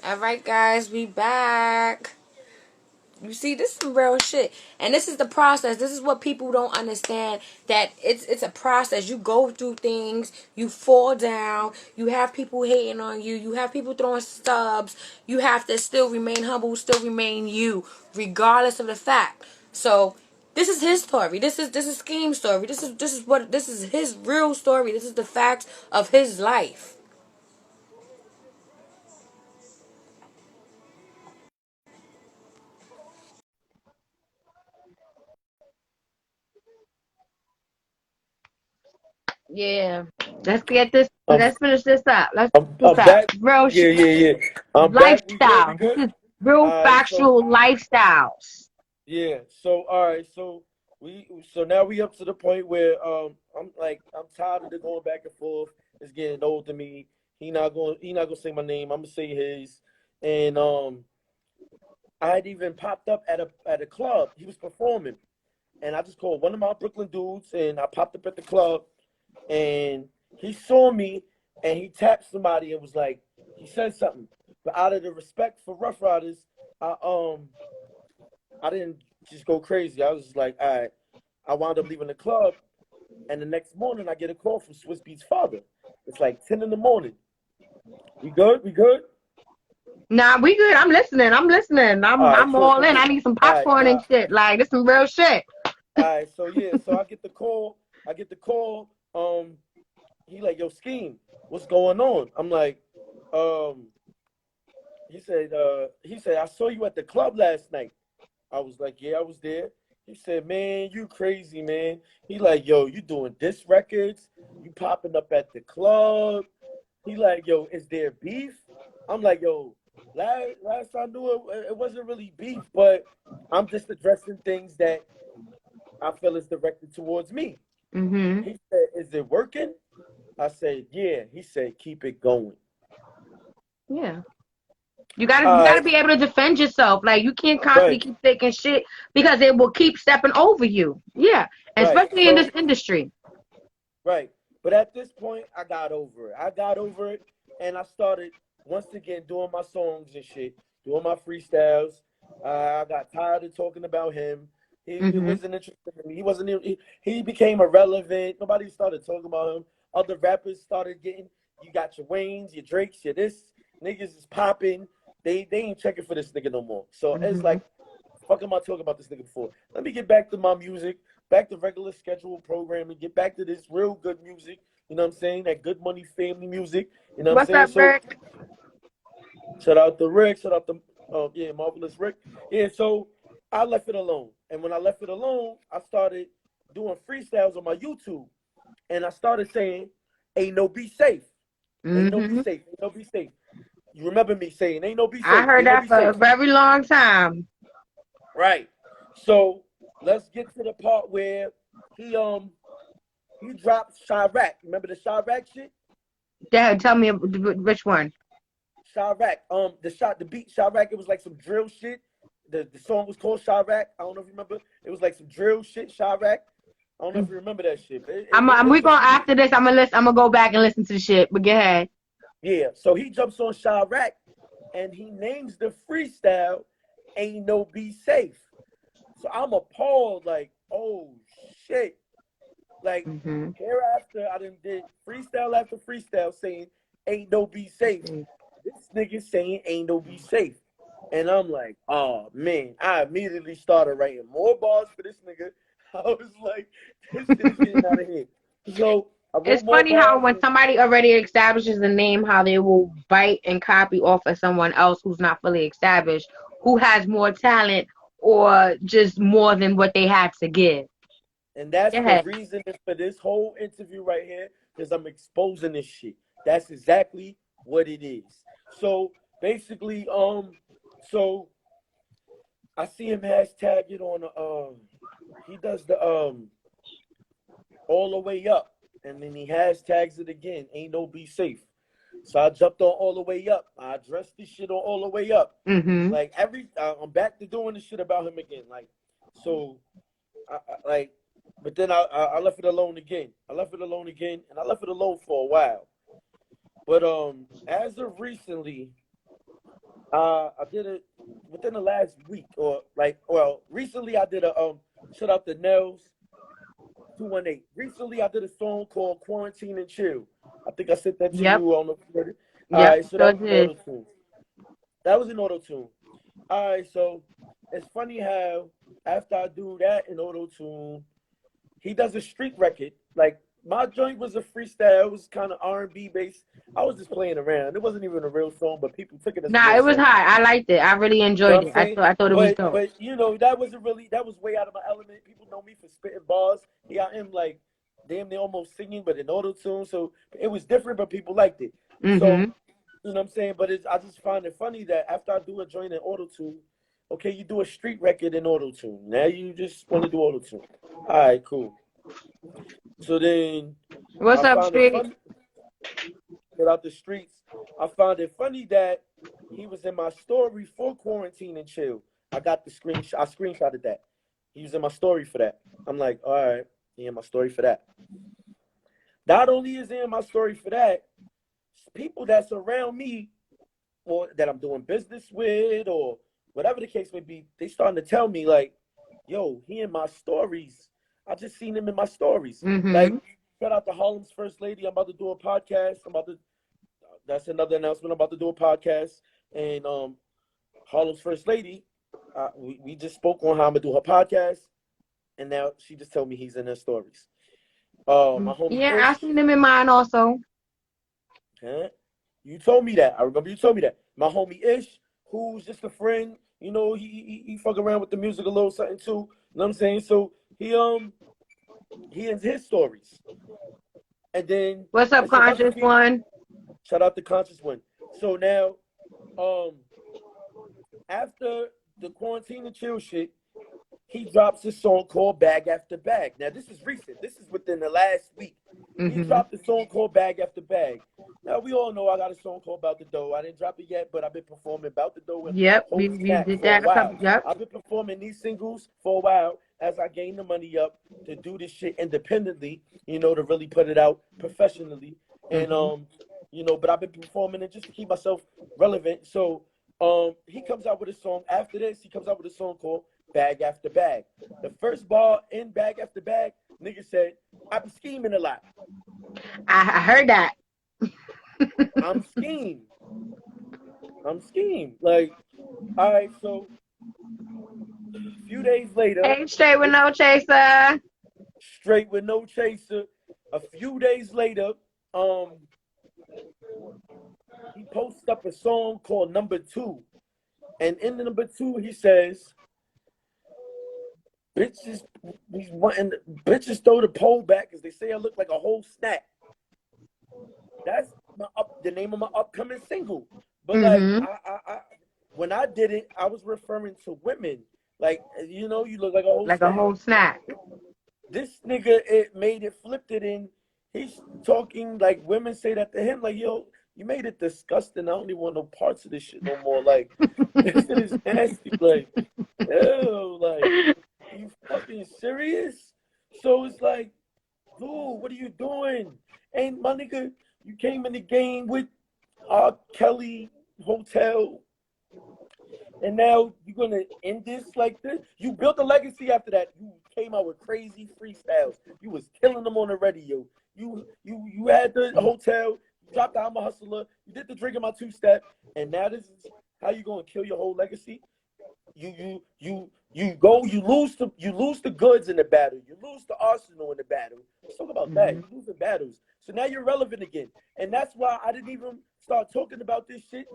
All right, guys, we back. You see, this is some real shit, and this is the process. This is what people don't understand. That it's a process. You go through things. You fall down. You have people hating on you. You have people throwing stubs. You have to still remain humble. Still remain you, regardless of the fact. So this is his story. This is Skeem's story. This is his real story. This is the facts of his life. Yeah. Let's get this. I'm Let's finish this up. Let's I'm, do I'm that. back. Real Yeah, shit. yeah, yeah. I'm back. We good. We Lifestyle. good. This is real All right. So factual lifestyles. yeah. So all right. So we. So now we up to the point where I'm tired of the going back and forth. It's getting old to me. He not gonna say my name. I'm gonna say his. And I had even popped up at a club. He was performing, and I just called one of my Brooklyn dudes, and I popped up at the club, and he saw me, and he tapped somebody and was like, he said something, but out of the respect for Rough Riders, I um I didn't just go crazy. I was just like, all right. I wound up leaving the club, and the next morning I get a call from Swiss Beats' father. It's like 10 in the morning. We good? We good? Nah, we good. I'm listening. I'm listening. All I'm right, I'm cool, all cool, in. cool. I need some All right, popcorn nah. and shit. Like this some real shit. All right, so yeah, so I get the call. I get the call. He like, yo, Scheme, what's going on? I'm like, um, he said, I saw you at the club last night. I was like, yeah, I was there. He said, man, you crazy, man. He like, yo, you doing disc records? You popping up at the club? He like, yo, is there beef? I'm like, yo, last I knew it wasn't really beef, but I'm just addressing things that I feel is directed towards me. Mhm. He said, is it working? I said, yeah. He said, keep it going. Yeah. You gotta All be able to defend yourself. Like you can't constantly right, keep taking shit because it will keep stepping over you. Yeah. right. Especially in So this industry. right. But at this point, I got over it. I got over it, and I started once again doing my songs and shit, doing my freestyles. I got tired of talking about him. He Mhm. wasn't interested in me. He wasn't. He became irrelevant. Nobody started talking about him. Other rappers started getting. You got your Waynes, your Drakes, your this. Niggas is popping. They ain't checking for this nigga no more. So it's Mhm. like, fuck am I talking about this nigga before? Let me get back to my music, back to regular scheduled programming, get back to this real good music. You know what I'm saying? That good money family music. You know what I'm What's saying? up, So Rick? shout out to Rick, shout out to yeah, marvelous Rick. Yeah, so I left it alone. And when I left it alone, I started doing freestyles on my YouTube. And I started saying, ain't no be safe. Ain't no be Mhm. safe. Ain't no be safe. You remember me saying, ain't no be I safe. heard Ain't no that be for safe. a very long time. Right. So let's get to the part where he he dropped Chirac. Remember the Chirac shit? Dad, tell me which one. Chirac. The beat Chirac. It was like some drill shit. The song was called Chirac. I don't know if you remember. It was like some drill shit. Chirac. I don't know if you remember that shit. But I'm it we was a going few. after this. I'm gonna listen. I'm gonna go back and listen to the shit. But go ahead. Yeah. So he jumps on Chirac, and he names the freestyle "Ain't No Be Safe." So I'm appalled. Like, oh shit. Like Mhm. hereafter, I done did freestyle after freestyle saying "Ain't no be safe." This nigga saying "Ain't no be safe," and I'm like, oh man! I immediately started writing more bars for this nigga. I was like, this shit is getting out of hand. So I It's wrote more funny how bars. when somebody already establishes a name, how they will bite and copy off of someone else who's not fully established, who has more talent or just more than what they have to give. And that's Go the ahead. reason for this whole interview right here, because I'm exposing this shit. That's exactly what it is. So basically, so I see him hashtag it on he does the all the way up, and then he hashtags it again. Ain't no be safe. So I jumped on all the way up. I addressed this shit on all the way up. Mhm. Like I'm back to doing this shit about him again. Like so, like, but then I left it alone again. I left it alone again, and I left it alone for a while. But as of recently, I did it within the last week, or like, well, recently I did a shout out to Nels 218. Recently I did a song called Quarantine and Chill. I think I sent that to Yep. you on the Twitter. All Yep. right, so So that was an did. auto tune. That was an auto tune. All right, so it's funny how after I do that in auto tune, he does a street record. Like my joint was a freestyle. It was kind of R&B based. I was just playing around. It wasn't even a real song, but people took it as a Nah, real it was song. high. I liked it. I really You know enjoyed what I'm it. saying? I thought it was dope. But you know that wasn't really, that was way out of my element. People know me for spitting bars. Here I am like damn near almost singing, but in auto tune. So it was different, but people liked it. So Mhm. you know what I'm saying? But I just find it funny that after I do a joint in auto tune, okay, you do a street record in auto tune. Now you just want to do auto tune. All right, cool. So then What's I up, found it Street? funny. Get out the streets. I found it funny that he was in my story for Quarantine and Chill. I got the screenshot. I screenshotted that. He was in my story for that. I'm like, all right, he in my story for that. Not only is he in my story for that, people that's around me or that I'm doing business with or whatever the case may be, they starting to tell me like, yo, he in my stories. I just seen him in my stories. Like, Mhm. shout out to Harlem's First Lady. I'm about to do a podcast. That's another announcement. I'm about to do a podcast. And Harlem's First Lady, we just spoke on how I'm gonna do her podcast. And now she just told me he's in her stories. My homie Yeah, I Ish, seen them in mine also. huh? You told me that. I remember you told me that. My homie Ish, who's just a friend, you know, he fuck around with the music a little something too. You know what I'm saying? So he ends his stories. And then What's up, it's another Conscious female. One? Shout out to Conscious One. So now, um, after the quarantine and chill shit, he drops a song called Bag After Bag. Now, this is recent. This is within the last week. He Mhm. dropped a song called Bag After Bag. Now, we all know I got a song called About the Dough. I didn't drop it yet, but I've been performing About the Dough and Yep, Whole we Snack did for a that a while. couple. Yep. I've been performing these singles for a while as I gain the money up to do this shit independently, you know, to really put it out professionally. And, Mhm. but I've been performing it just to keep myself relevant. So, he comes out with a song. After this, he comes out with a song called Bag After Bag. The first bar in Bag After Bag, nigga said, I be scheming a lot. I heard that. I'm scheme. I'm scheme. Like, all right, so a few days later, Hey, straight with no chaser. straight with no chaser. A few days later, um, he posts up a song called Number Two. And in the number two, he says, bitches, he's wanting bitches throw the pole back because they say I look like a whole snack. That's the name of my upcoming single. But like Mhm. when I did it, I was referring to women. Like, you know, you look like a whole Like a snack. whole snack. This nigga flipped it in. He's talking like women say that to him, like, yo, you made it disgusting. I don't even want no parts of this shit no more. Like, this shit is nasty. Like, ew, like, you fucking serious? So it's like, dude, what are you doing? And my nigga, you came in the game with R. Kelly Hotel, and now you're gonna end this like this. You built a legacy after that. You came out with crazy freestyles. You was killing them on the radio. You had the hotel. You dropped the I'm a Hustler. You did the Drink in My Two Step, and now this is how you gonna kill your whole legacy. You lose the goods in the battle. You lose the arsenal in the battle. Let's talk about that. Mhm. You lose the battles. So now you're relevant again. And that's why I didn't even start talking about this shit.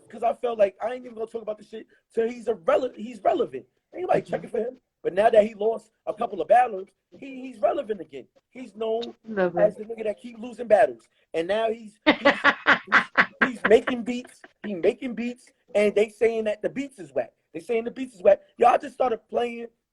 Because I felt like I ain't even gonna talk about this shit till he's relevant. Ain't nobody checking for him. But now that he lost a couple of battles, he's relevant again. He's known Love as the nigga that keep losing battles. And now he's making beats. He making beats, and they saying that the beats is whack. They saying the beats is whack. Y'all just started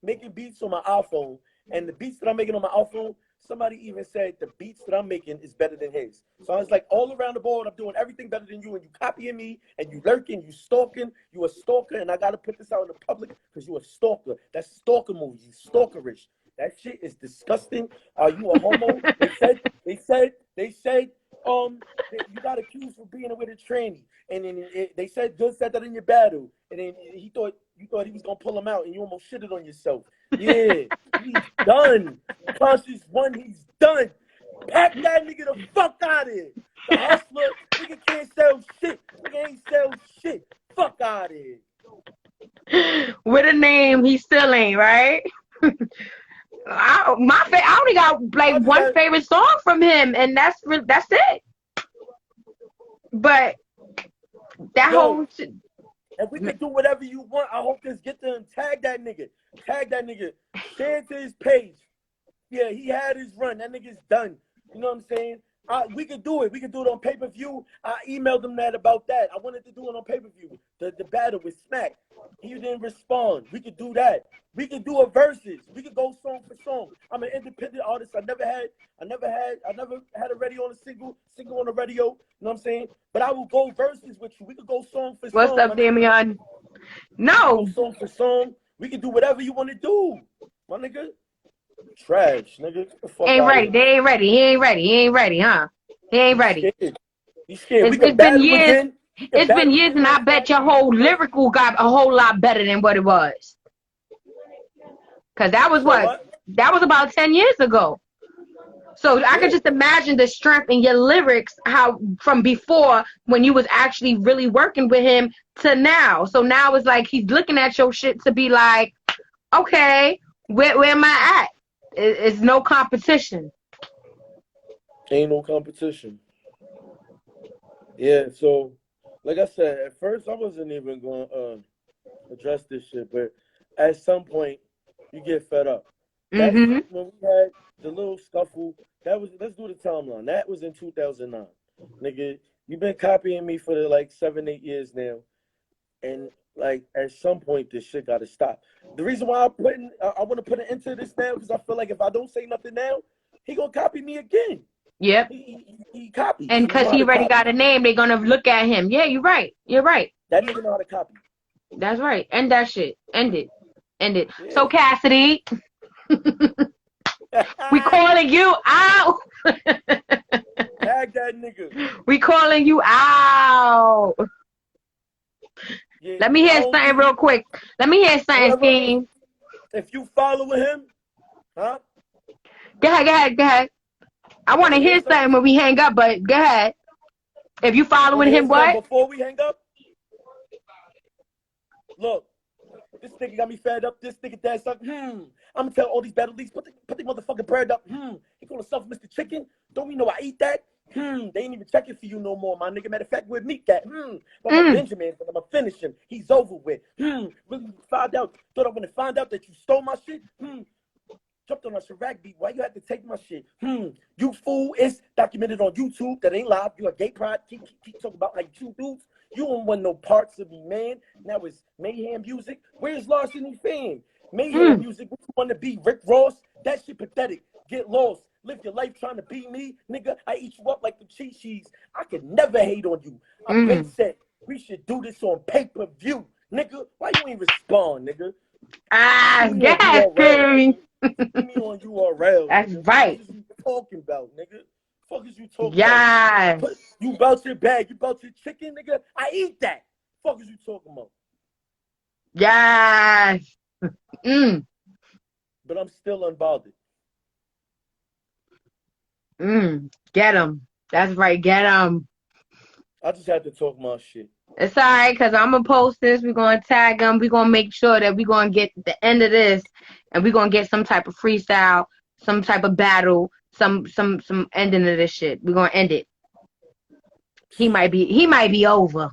making beats on my iPhone, and the beats that I'm making on my iPhone, somebody even said the beats that I'm making is better than his. So I was like, all around the board, I'm doing everything better than you, and you copying me, and you lurking, you stalking, you a stalker, and I gotta put this out in the public because you a stalker. That's stalker movies, you stalkerish. That shit is disgusting. Are you a homo? They said You got accused for being with a tranny, and then they said Good said that in your battle, and then you thought he was gonna pull him out, and you almost shitted on yourself. Yeah, he's done. Conscious one, he's done. Pack that nigga the fuck out of here. The hustler, nigga can't sell shit. Nigga ain't sell shit. Fuck out of here. With a name, he still ain't, right? I only got like one favorite song from him, and that's it. But that whole shit. And we can do whatever you want. I hope this get to him. Tag that nigga. Share it to his page. Yeah, he had his run. That nigga's done. You know what I'm saying? We could do it. We could do it on pay-per-view. I emailed him about that. I wanted to do it on pay-per-view. The battle with Smack. He didn't respond. We could do that. We could do a versus. We could go song for song. I'm an independent artist. I never had a radio on a single on the radio. You know what I'm saying? But I will go versus with you. We could go song for song. What's up, Damian? No. Song for song. We can do whatever you want to do, my nigga. Trash, nigga. Ain't ready. They ain't ready. He ain't ready, huh? He ain't ready. He's scared. It's been years. It's been years, and I bet your whole lyrical got a whole lot better than what it was. Cause that was that was about 10 years ago. So I could just imagine the strength in your lyrics, how from before when you was actually really working with him to now. So now it's like he's looking at your shit to be like, okay, where am I at? It's no competition. Ain't no competition. Yeah, so like I said, at first I wasn't even going to address this shit, but at some point you get fed up. When we had the little scuffle, let's do the timeline. That was in 2009. Nigga, you've been copying me for like 7-8 years now, and like at some point this shit gotta stop. The reason why I want to put an end to this now, because I feel like if I don't say nothing now, he gonna copy me again. Yep. He copies. And because he already got a name, they're gonna look at him. Yeah, you're right. That nigga know how to copy. That's right. End that shit. End it. Yeah. So Cassidy, we calling you out. Tag that nigga. We calling you out. Yeah, let me hear something real quick. Let me hear something, Skeem. If you following him, huh? Go ahead. I want to hear something when we hang up, but go ahead. If you following him, what? Before we hang up? Look, this nigga got me fed up. This nigga that suck. I'm gonna tell all these battle leagues, put the motherfucking bread up. He call himself Mr. Chicken. Don't we know I eat that? They ain't even checking for you no more, my nigga. Matter of fact, we'll meet that. But I'm a Benjamin, but I'm gonna finish him. He's over with. Really thought I wanna find out that you stole my shit? Jumped on a Chirac beat. Why you had to take my shit? You fool. It's documented on YouTube. That ain't live. You a gay pride. Keep talking about like two dudes. You don't want no parts of me, man. Now it's Mayhem music. Where's Larceny Fame? Mayhem music. What you want to be? Rick Ross? That shit pathetic. Get lost. Live your life trying to be me. Nigga, I eat you up like the cheat sheets. I could never hate on you. I've been said we should do this on pay-per-view. Nigga, why you ain't respond, nigga? Yes, King. Me on URL. That's nigga. right. What is you talking about, nigga? Fuck is you talking yes. about? You about your bag, you about your chicken, nigga? I eat that. Fuck is you talking about? Yes. But I'm still unbothered. Get him. That's right. Get him. I just had to talk my shit. It's all right, because I'm going to post this. We're going to tag them. We're going to make sure that we're going to get the end of this, and we're going to get some type of freestyle, some type of battle, some ending of this shit. We're going to end it. He might be over.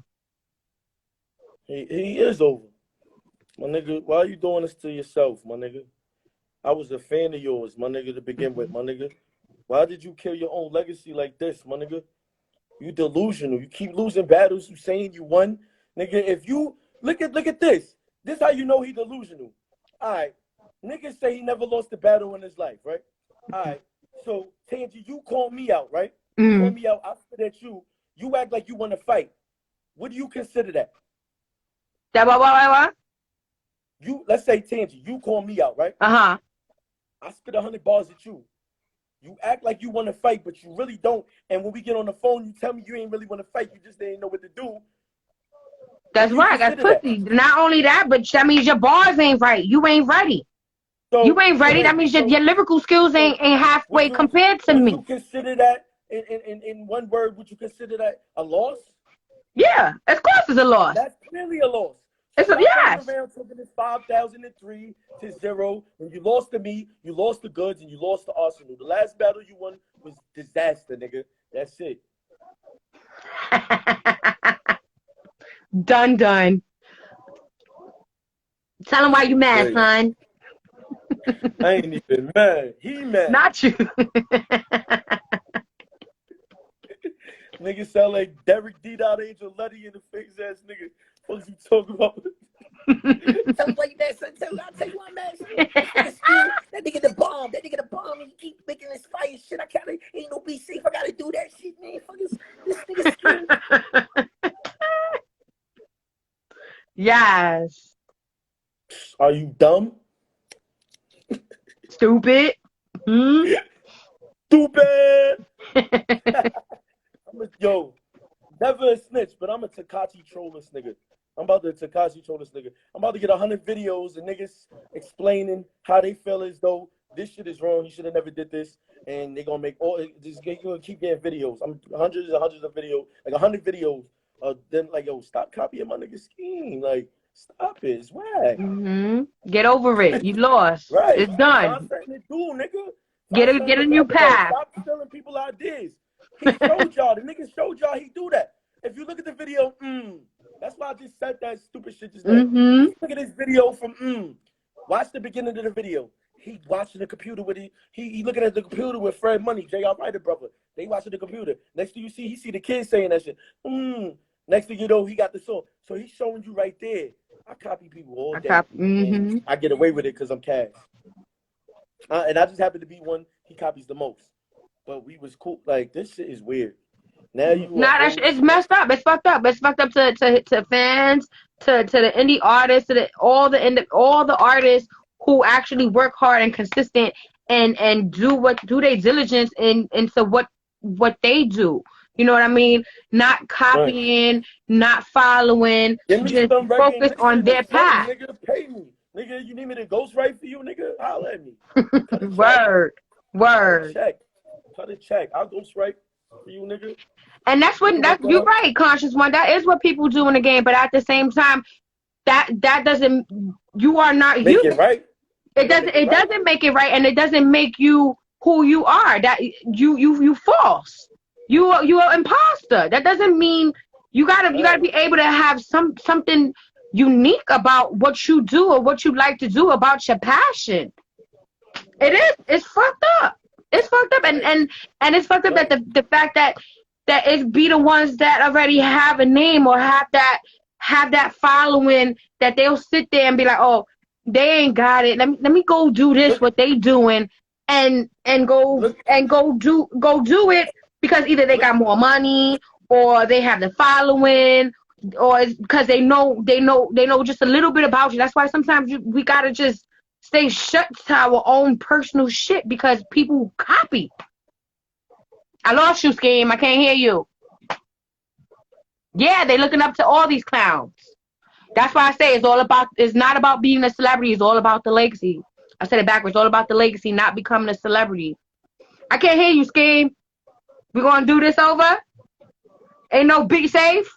He is over. My nigga, why are you doing this to yourself, my nigga? I was a fan of yours, my nigga, to begin with, my nigga. Why did you kill your own legacy like this, my nigga? You delusional. You keep losing battles. You saying you won. Nigga, if you look at this. This how you know he delusional. All right. Niggas say he never lost a battle in his life, right? All right. So, Tangy, you call me out, right? You call me out. I spit at you. You act like you want to fight. What do you consider that? What? Let's say, Tangy, you call me out, right? Uh-huh. I spit 100 bars at you. You act like you want to fight, but you really don't. And when we get on the phone, you tell me you ain't really want to fight. You just didn't know what to do. That's right. That's pussy. Not only that, but that means your bars ain't right. You ain't ready. So, you ain't ready. That means your lyrical skills ain't halfway compared to me. Would you consider that, in one word, would you consider that a loss? Yeah, of course it's a loss. That's clearly a loss. It's a, yes. Around talking this 5,003 to 0. When you lost to me, you lost the goods, and you lost to Arsenal. The last battle you won was disaster, nigga. That's it. Done. Tell him why you mad, son. I ain't even mad. He mad. Not you. Nigga sound like Derek D. Angel Letty in the face ass nigga. What you talking about? Tell him why you mad, son. I'll tell you why I'm mad. That nigga the bomb. That nigga the bomb. And you keep making this fire shit. I can't. Ain't no be safe. I gotta do that shit, man. Fuck this nigga skeem. Yes. Are you dumb? Stupid. Stupid. Yo, never a snitch, but I'm a Takashi trollers nigga. I'm about to Takashi trollers nigga. I'm about to get 100 videos of niggas explaining how they feel as though this shit is wrong. He should have never did this, and they gonna make you're gonna keep getting videos. I'm hundreds and hundreds of videos, like 100 videos of them. Like, yo, stop copying my nigga scheme. Like, stop it. It's whack. Get over it. You lost. Right. It's done. Find something to do, nigga. Get a new path. Stop stealing people ideas. He showed y'all. The nigga showed y'all he do that. If you look at the video, that's why I just said that stupid shit just now. Look at this video from Watch the beginning of the video. He watching the computer with he looking at the computer with Fred Money, J.R. Ryder brother. They watching the computer. Next thing you see, he see the kids saying that shit. Next thing you know, he got the song. So he's showing you right there. I copy people all day. And I get away with it because I'm cash. And I just happen to be one he copies the most. But we was cool. Like, this shit is weird. Now you it's messed up. It's fucked up. It's fucked up to fans, to the indie artists, to all the artists who actually work hard and consistent and do their diligence into what they do. You know what I mean? Not copying, not following, just focus on their path. Nigga, pay me. Nigga, you need me to ghostwrite for you, nigga? Holler at me. Word. Cut a check. I'll ghostwrite for you, nigga. And that's you're right, Conscious One. That is what people do in the game, but at the same time, that doesn't, you are not you. Make it right. It doesn't make it right, and it doesn't make you who you are. That you false. You are imposter. That doesn't mean you gotta be able to have something unique about what you do or what you like to do, about your passion. It's fucked up. It's fucked up, and it's fucked up that the fact that it be the ones that already have a name or have that following, that they'll sit there and be like, oh, they ain't got it. Let me go do this, what they doing, and go do it, because either they got more money or they have the following, or it's because they know just a little bit about you. That's why sometimes we gotta just stay shut to our own personal shit, because people copy. I lost you, Skeem. I can't hear you. Yeah, they looking up to all these clowns. That's why I say it's not about being a celebrity. It's all about the legacy. I said it backwards. It's all about the legacy, not becoming a celebrity. I can't hear you, Skeem. We gonna do this over? Ain't no big safe?